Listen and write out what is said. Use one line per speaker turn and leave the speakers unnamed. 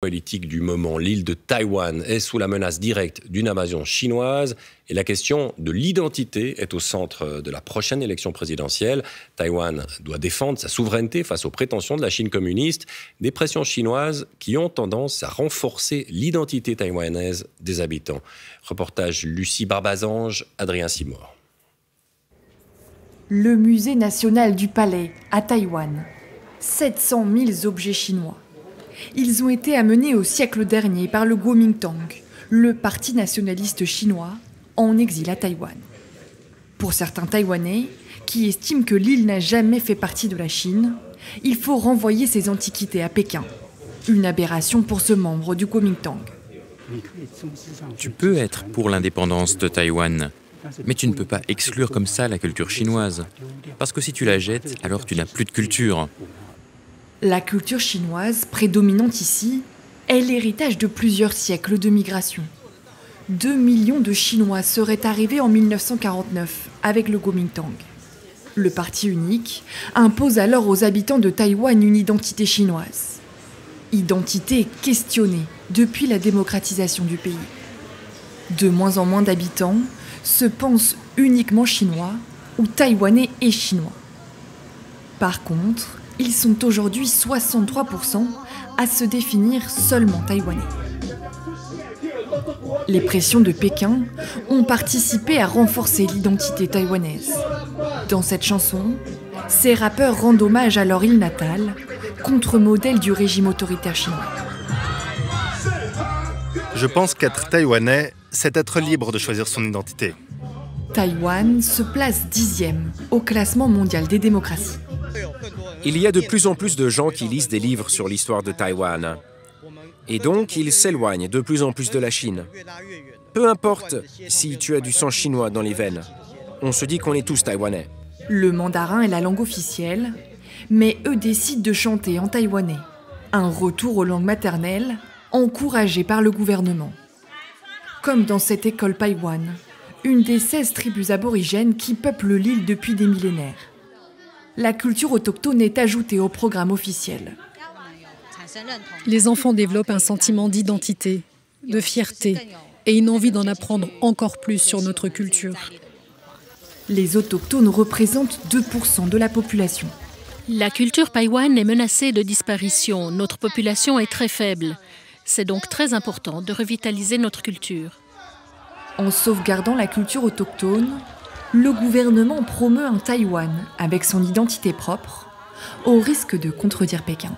Politique du moment, l'île de Taïwan est sous la menace directe d'une invasion chinoise et la question de l'identité est au centre de la prochaine élection présidentielle. Taïwan doit défendre sa souveraineté face aux prétentions de la Chine communiste, des pressions chinoises qui ont tendance à renforcer l'identité taïwanaise des habitants. Reportage Lucie Barbazange, Adrien Simor.
Le musée national du palais à Taïwan. 700 000 objets chinois. Ils ont été amenés au siècle dernier par le Kuomintang, le parti nationaliste chinois, en exil à Taïwan. Pour certains Taïwanais, qui estiment que l'île n'a jamais fait partie de la Chine, il faut renvoyer ces antiquités à Pékin. Une aberration pour ce membre du Kuomintang.
Tu peux être pour l'indépendance de Taïwan, mais tu ne peux pas exclure comme ça la culture chinoise. Parce que si tu la jettes, alors tu n'as plus de culture.
La culture chinoise, prédominante ici, est l'héritage de plusieurs siècles de migration. 2 millions de Chinois seraient arrivés en 1949 avec le Kuomintang. Le parti unique impose alors aux habitants de Taïwan une identité chinoise. Identité questionnée depuis la démocratisation du pays. De moins en moins d'habitants se pensent uniquement chinois ou taïwanais et chinois. Par contre, ils sont aujourd'hui 63% à se définir seulement taïwanais. Les pressions de Pékin ont participé à renforcer l'identité taïwanaise. Dans cette chanson, ces rappeurs rendent hommage à leur île natale, contre-modèle du régime autoritaire chinois.
Je pense qu'être taïwanais, c'est être libre de choisir son identité.
Taïwan se place 10e au classement mondial des démocraties.
Il y a de plus en plus de gens qui lisent des livres sur l'histoire de Taïwan. Et donc, ils s'éloignent de plus en plus de la Chine. Peu importe si tu as du sang chinois dans les veines. On se dit qu'on est tous taïwanais.
Le mandarin est la langue officielle, mais eux décident de chanter en taïwanais. Un retour aux langues maternelles, encouragé par le gouvernement. Comme dans cette école Paiwan, une des 16 tribus aborigènes qui peuplent l'île depuis des millénaires. La culture autochtone est ajoutée au programme officiel.
Les enfants développent un sentiment d'identité, de fierté et une envie d'en apprendre encore plus sur notre culture.
Les autochtones représentent 2% de la population.
La culture paiwan est menacée de disparition. Notre population est très faible. C'est donc très important de revitaliser notre culture.
En sauvegardant la culture autochtone, le gouvernement promeut un Taïwan avec son identité propre, au risque de contredire Pékin.